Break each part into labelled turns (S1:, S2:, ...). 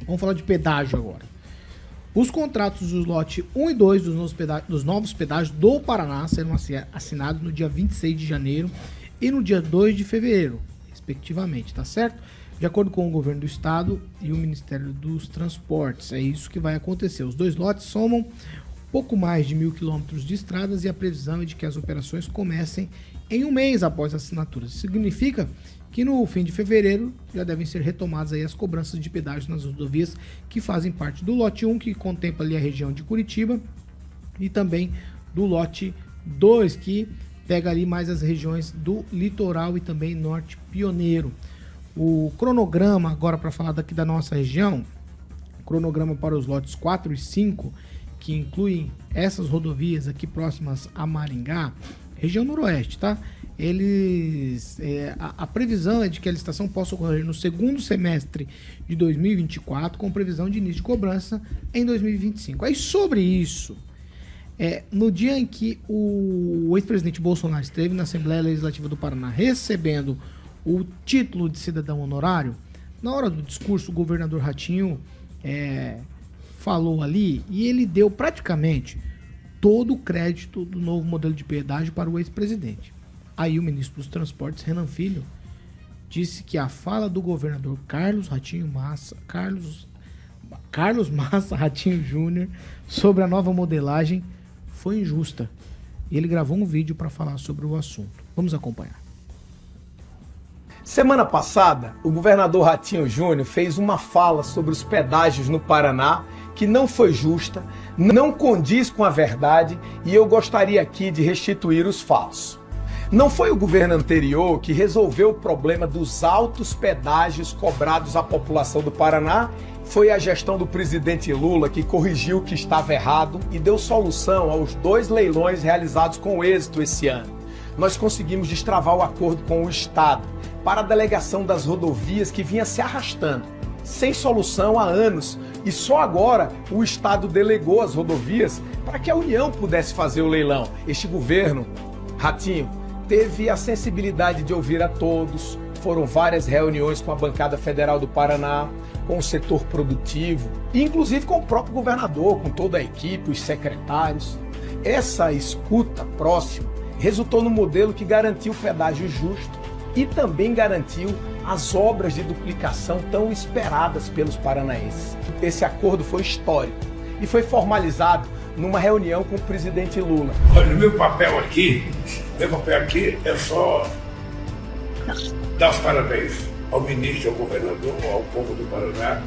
S1: Vamos falar de pedágio agora. Os contratos dos lote 1 e 2 dos novos pedágios do Paraná serão assinados no dia 26 de janeiro e no dia 2 de fevereiro, respectivamente, tá certo? De acordo com o governo do estado e o Ministério dos Transportes, é isso que vai acontecer. Os dois lotes somam pouco mais de 1.000 quilômetros de estradas e a previsão é de que as operações comecem em um mês após a assinatura. Isso significa que no fim de fevereiro já devem ser retomadas aí as cobranças de pedágio nas rodovias que fazem parte do lote 1, que contempla ali a região de Curitiba, e também do lote 2, que pega ali mais as regiões do litoral e também norte pioneiro. O cronograma, agora para falar daqui da nossa região, cronograma para os lotes 4 e 5, que incluem essas rodovias aqui próximas a Maringá, região noroeste, tá? A previsão é de que a licitação possa ocorrer no segundo semestre de 2024, com previsão de início de cobrança em 2025. Aí sobre isso, no dia em que o ex-presidente Bolsonaro esteve na Assembleia Legislativa do Paraná recebendo o título de cidadão honorário, na hora do discurso o governador Ratinho falou ali e ele deu praticamente todo o crédito do novo modelo de pedágio para o ex-presidente. Aí o ministro dos Transportes, Renan Filho, disse que a fala do governador Carlos Massa Ratinho Júnior sobre a nova modelagem foi injusta. E ele gravou um vídeo para falar sobre o assunto. Vamos acompanhar.
S2: Semana passada, o governador Ratinho Júnior fez uma fala sobre os pedágios no Paraná que não foi justa, não condiz com a verdade e eu gostaria aqui de restituir os fatos. Não foi o governo anterior que resolveu o problema dos altos pedágios cobrados à população do Paraná, foi a gestão do presidente Lula que corrigiu o que estava errado e deu solução aos 2 leilões realizados com êxito esse ano. Nós conseguimos destravar o acordo com o Estado para a delegação das rodovias que vinha se arrastando, sem solução há anos, e só agora o Estado delegou as rodovias para que a União pudesse fazer o leilão. Este governo, Ratinho, teve a sensibilidade de ouvir a todos, foram várias reuniões com a bancada federal do Paraná, com o setor produtivo, e inclusive com o próprio governador, com toda a equipe, os secretários. Essa escuta próxima resultou no modelo que garantiu o pedágio justo e também garantiu as obras de duplicação tão esperadas pelos paranaenses. Esse acordo foi histórico e foi formalizado numa reunião com o presidente Lula.
S3: Olha, o meu papel aqui é só dar os parabéns ao ministro, ao governador, ao povo do Paraná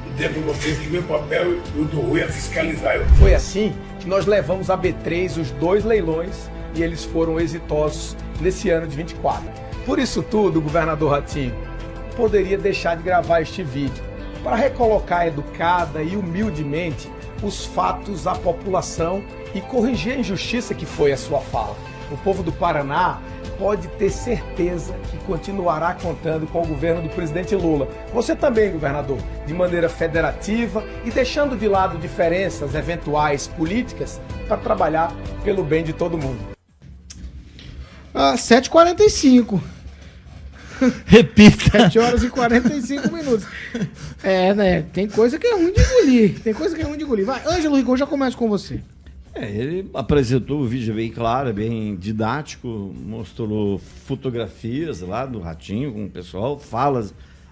S3: e dizer para vocês que meu papel e o do Rui é fiscalizar.
S2: Foi assim que nós levamos a B3 os 2 leilões e eles foram exitosos nesse ano de 24. Por isso tudo, governador Ratinho, poderia deixar de gravar este vídeo para recolocar educada e humildemente os fatos à população e corrigir a injustiça que foi a sua fala. O povo do Paraná pode ter certeza que continuará contando com o governo do presidente Lula. Você também, governador, de maneira federativa e deixando de lado diferenças eventuais políticas para trabalhar pelo bem de todo mundo.
S1: 7h45.
S4: Repita.
S1: 7 horas e 45 minutos. Né? Tem coisa que é ruim de engolir. Vai, Ângelo Rigon, já começo com você.
S4: Ele apresentou o vídeo bem claro, bem didático, mostrou fotografias lá do Ratinho com o pessoal,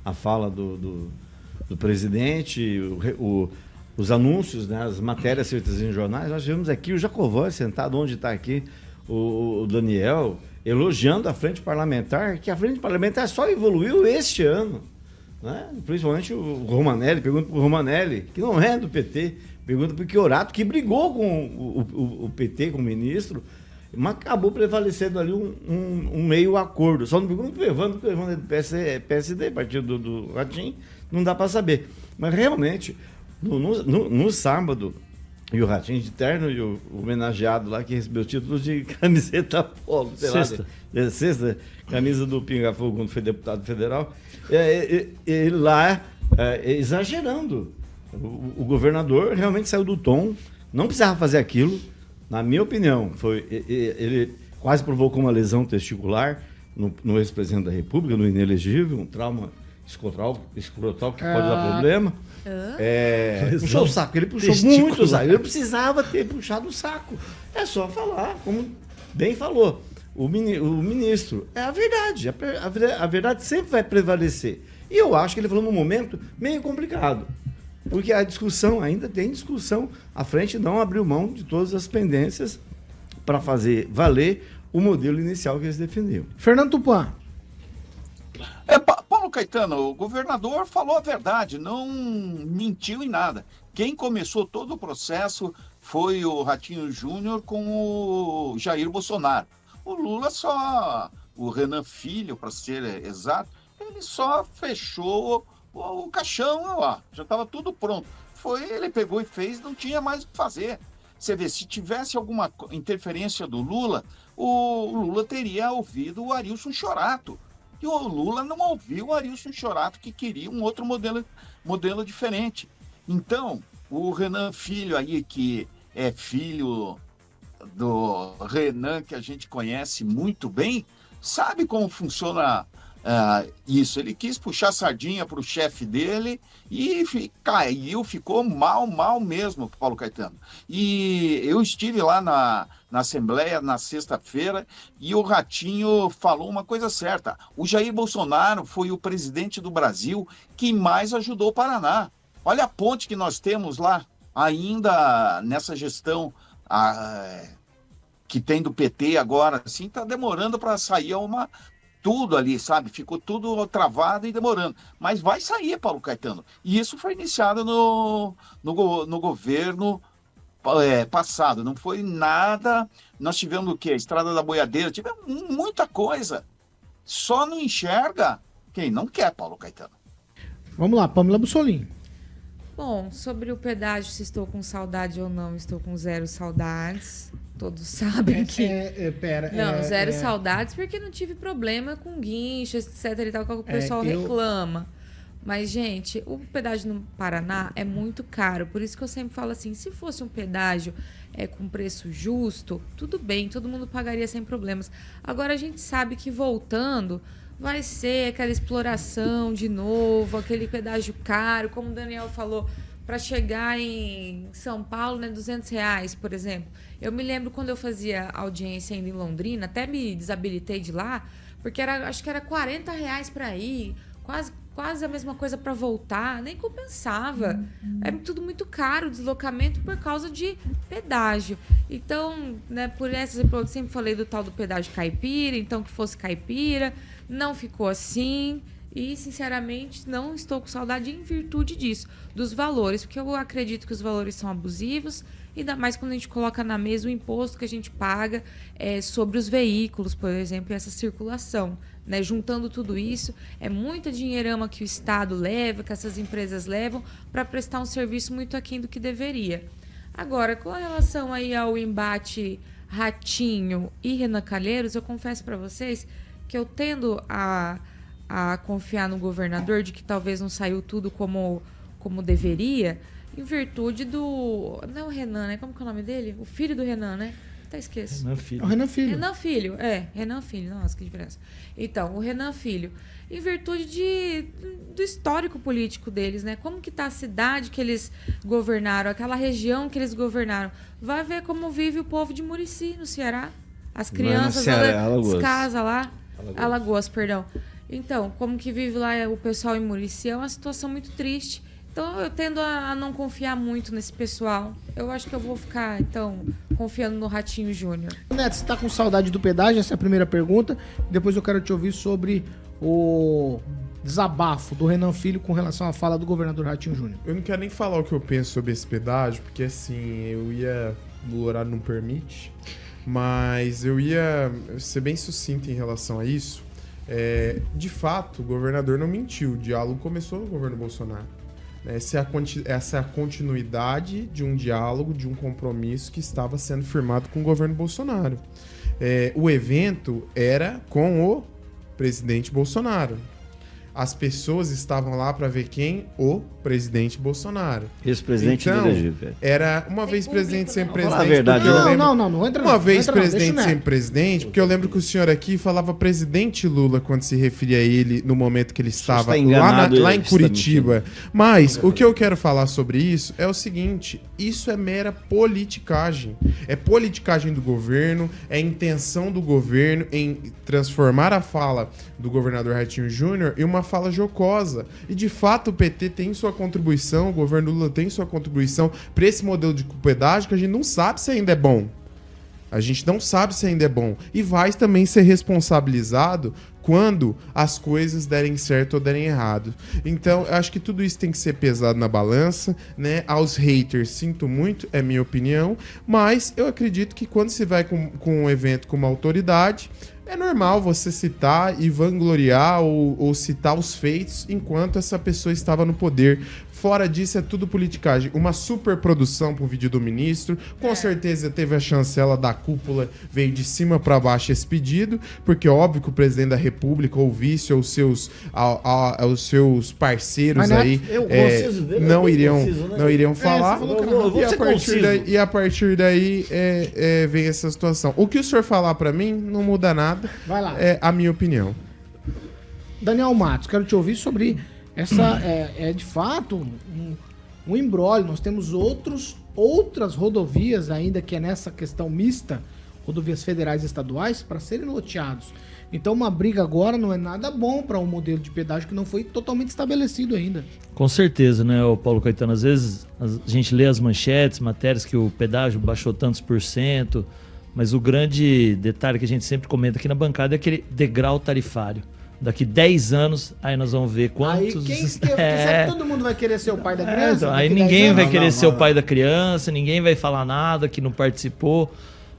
S4: a fala do presidente, os anúncios, né, as matérias feitas em jornais. Nós vimos aqui o Jacovan sentado onde está aqui, o Daniel, elogiando a frente parlamentar, que a frente parlamentar só evoluiu este ano, né? Principalmente o Romanelli, pergunta para o Romanelli, que não é do PT, pergunta para o Chiorato, que brigou com o PT, com o ministro, mas acabou prevalecendo ali um meio acordo. Só não pergunta para o Evandro, porque o Evandro é do PSD, partido do Ratinho, não dá para saber. Mas realmente, no sábado, e o Ratinho de terno e o homenageado lá que recebeu o título de camiseta polo, sexta, camisa do Pinga Fogo quando foi deputado federal, ele lá exagerando. O governador realmente saiu do tom, não precisava fazer aquilo, na minha opinião, ele quase provocou uma lesão testicular no ex-presidente da República, no inelegível, um trauma escrotal que pode dar problema. Puxou o saco. Ele puxou
S1: Testicular.
S4: muito o saco. Ele não precisava ter puxado o saco. É só falar, como bem falou o ministro. É a verdade. A verdade sempre vai prevalecer. E eu acho que ele falou num momento meio complicado. Porque a discussão, ainda tem discussão. A frente não abriu mão de todas as pendências para fazer valer o modelo inicial que eles defendiam.
S1: Fernando Tupan.
S5: Paulo Caetano, o governador falou a verdade, não mentiu em nada. Quem começou todo o processo foi o Ratinho Júnior com o Jair Bolsonaro. O Lula o Renan Filho, para ser exato, ele só fechou o caixão, ó, já estava tudo pronto. Ele pegou e fez, não tinha mais o que fazer. Você vê, se tivesse alguma interferência do Lula, o Lula teria ouvido o Arilson Chorato. E o Lula não ouviu o Arilson Chorato, que queria um outro modelo diferente. Então, o Renan Filho aí, que é filho do Renan, que a gente conhece muito bem, sabe como funciona isso. Ele quis puxar a sardinha para o chefe dele e ficou mal mesmo, Paulo Caetano. E eu estive lá na Assembleia na sexta-feira e o Ratinho falou uma coisa certa. O Jair Bolsonaro foi o presidente do Brasil que mais ajudou o Paraná. Olha a ponte que nós temos lá, ainda nessa gestão que tem do PT agora, assim, está demorando para sair tudo ali, sabe? Ficou tudo travado e demorando. Mas vai sair, Paulo Caetano. E isso foi iniciado no governo passado. Não foi nada. Nós tivemos o quê? A Estrada da Boiadeira. Tivemos muita coisa. Só não enxerga quem não quer, Paulo Caetano.
S1: Vamos lá, Pamela Bussolini.
S6: Bom, sobre o pedágio, se estou com saudade ou não, estou com zero saudades. Todos sabem que... zero saudades, porque não tive problema com guincho, etc. e tal, que o pessoal reclama. Mas, gente, o pedágio no Paraná é muito caro. Por isso que eu sempre falo assim, se fosse um pedágio com preço justo, tudo bem, todo mundo pagaria sem problemas. Agora, a gente sabe que voltando, vai ser aquela exploração de novo, aquele pedágio caro, como o Daniel falou, para chegar em São Paulo, né, R$200, por exemplo. Eu me lembro quando eu fazia audiência ainda em Londrina, até me desabilitei de lá, porque acho que era R$40 para ir, quase a mesma coisa para voltar, nem compensava. É tudo muito caro o deslocamento por causa de pedágio. Então, né, por essa eu sempre falei do tal do pedágio caipira, então que fosse caipira, não ficou assim. E, sinceramente, não estou com saudade em virtude disso, dos valores, porque eu acredito que os valores são abusivos, ainda mais quando a gente coloca na mesa o imposto que a gente paga sobre os veículos, por exemplo, e essa circulação. Né? Juntando tudo isso, é muita dinheirama que o Estado leva, que essas empresas levam, para prestar um serviço muito aquém do que deveria. Agora, com relação aí ao embate Ratinho e Renan Calheiros, eu confesso para vocês que eu tendo a confiar no governador de que talvez não saiu tudo como deveria, em virtude do... Não é o Renan, né? Como que é o nome dele? O filho do Renan, né? Até esqueço.
S1: Renan Filho. O Renan Filho.
S6: Renan Filho, Renan Filho. Nossa, que diferença. Então, o Renan Filho. Em virtude do histórico político deles, né? Como que tá a cidade que eles governaram, aquela região que eles governaram. Vai ver como vive o povo de Murici, no Ceará. As crianças, as casas lá. Alagoas, perdão. Então, como que vive lá o pessoal em Murici, é uma situação muito triste. Então, eu tendo a não confiar muito nesse pessoal. Eu acho que eu vou ficar, então, confiando no Ratinho Júnior.
S1: Neto, você tá com saudade do pedágio? Essa é a primeira pergunta. Depois eu quero te ouvir sobre o desabafo do Renan Filho com relação à fala do governador Ratinho Júnior.
S7: Eu não quero nem falar o que eu penso sobre esse pedágio, porque, assim, o horário não permite, mas eu ia ser bem sucinto em relação a isso. De fato, o governador não mentiu. O diálogo começou no governo Bolsonaro. Essa é a continuidade de um diálogo, de um compromisso que estava sendo firmado com o governo Bolsonaro. O evento era com o presidente Bolsonaro. as pessoas estavam lá para ver quem? O presidente Bolsonaro.
S4: Ex-presidente
S7: então,
S4: inelegível.
S7: Era uma vez presidente, sempre presidente.
S4: Falar a verdade,
S1: não entra
S7: Uma vez
S1: não entra
S7: presidente,
S1: não,
S7: sempre presidente, porque eu lembro que o senhor aqui falava presidente Lula quando se referia a ele no momento que ele estava lá em Curitiba. Mas o que eu quero falar sobre isso é o seguinte, isso é mera politicagem. É politicagem do governo, é intenção do governo em transformar a fala do governador Ratinho Júnior em uma fala jocosa. E de fato o PT tem sua contribuição, o governo Lula tem sua contribuição para esse modelo de pedágio que a gente não sabe se ainda é bom. A gente não sabe se ainda é bom. E vai também ser responsabilizado quando as coisas derem certo ou derem errado. Então, eu acho que tudo isso tem que ser pesado na balança, né? Aos haters, sinto muito, é minha opinião, mas eu acredito que quando se vai com um evento com uma autoridade, é normal você citar e vangloriar ou citar os feitos enquanto essa pessoa estava no poder. Fora disso, é tudo politicagem. Uma super produção pro vídeo do ministro. Com certeza teve a chancela da cúpula, veio de cima para baixo esse pedido, porque óbvio que o presidente da República, ou o vice, ou os seus parceiros aí não iriam falar. E a partir daí vem essa situação. O que o senhor falar para mim não muda nada.
S1: Vai lá.
S7: É a minha opinião.
S1: Daniel Matos, quero te ouvir sobre essa, de fato, um imbróglio. Nós temos outras rodovias ainda que é nessa questão mista, rodovias federais e estaduais, para serem loteados. Então uma briga agora não é nada bom para um modelo de pedágio que não foi totalmente estabelecido ainda.
S8: Com certeza, né, Paulo Caetano? Às vezes a gente lê as manchetes, matérias que o pedágio baixou tantos %, mas o grande detalhe que a gente sempre comenta aqui na bancada é aquele degrau tarifário. Daqui 10 anos, aí nós vamos ver quantos...
S1: Aí será que todo mundo vai querer ser o pai da criança?
S8: Então, aí ninguém vai querer ser o pai da criança, ninguém vai falar nada que não participou.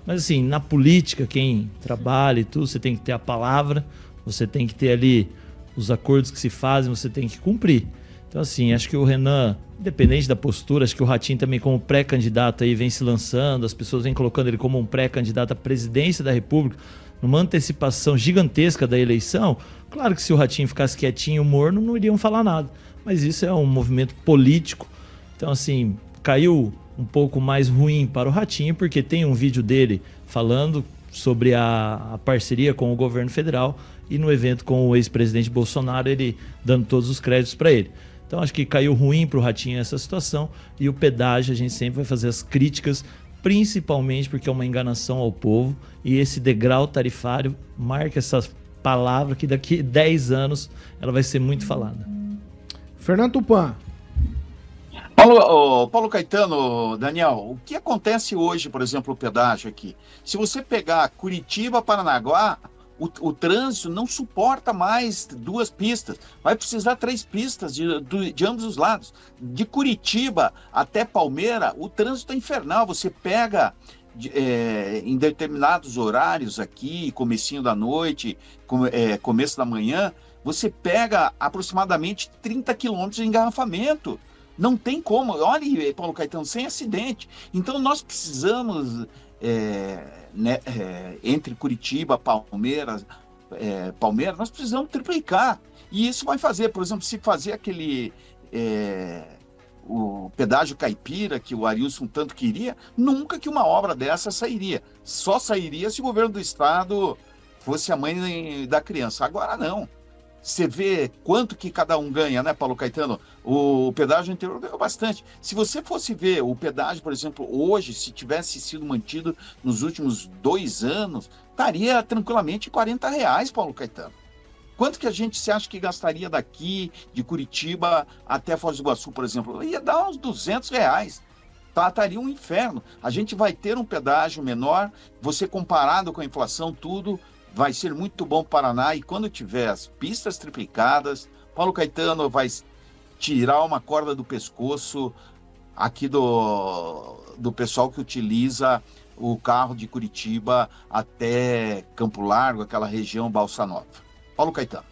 S8: Mas assim, na política, quem trabalha e tudo, você tem que ter a palavra, você tem que ter ali os acordos que se fazem, você tem que cumprir. Então assim, acho que o Renan, independente da postura, acho que o Ratinho também como pré-candidato aí vem se lançando, as pessoas vêm colocando ele como um pré-candidato à presidência da República, numa antecipação gigantesca da eleição. Claro que se o Ratinho ficasse quietinho, morno, não iriam falar nada. Mas isso é um movimento político. Então, assim, caiu um pouco mais ruim para o Ratinho, porque tem um vídeo dele falando sobre a parceria com o governo federal e no evento com o ex-presidente Bolsonaro, ele dando todos os créditos para ele. Então, acho que caiu ruim para o Ratinho essa situação. E o pedágio, a gente sempre vai fazer as críticas, principalmente porque é uma enganação ao povo, e esse degrau tarifário marca essa palavra que daqui 10 anos ela vai ser muito falada.
S1: Fernando Tupan.
S5: Paulo Caetano, Daniel, o que acontece hoje, por exemplo, o pedágio aqui? Se você pegar Curitiba, Paranaguá, o trânsito não suporta mais 2 pistas, vai precisar 3 pistas de ambos os lados. De Curitiba até Palmeira, o trânsito é infernal. Você pega em determinados horários aqui, comecinho da noite, começo da manhã, você pega aproximadamente 30 quilômetros de engarrafamento. Não tem como. Olha, Paulo Caetano, sem acidente. Então nós precisamos... entre Curitiba, Palmeiras, nós precisamos triplicar. E isso vai fazer, por exemplo, se fazer o pedágio caipira, que o Arilson tanto queria, nunca que uma obra dessa sairia. Só sairia se o governo do estado fosse a mãe da criança. Agora não. Você vê quanto que cada um ganha, né, Paulo Caetano? O pedágio interior ganhou bastante. Se você fosse ver o pedágio, por exemplo, hoje, se tivesse sido mantido nos últimos 2 anos, estaria tranquilamente R$40, Paulo Caetano. Quanto que a gente se acha que gastaria daqui, de Curitiba até Foz do Iguaçu, por exemplo? Ia dar uns R$200. Estaria um inferno. A gente vai ter um pedágio menor, você comparado com a inflação, tudo... vai ser muito bom para o Paraná, e quando tiver as pistas triplicadas, Paulo Caetano vai tirar uma corda do pescoço aqui do pessoal que utiliza o carro de Curitiba até Campo Largo, aquela região Balsa Nova. Paulo Caetano.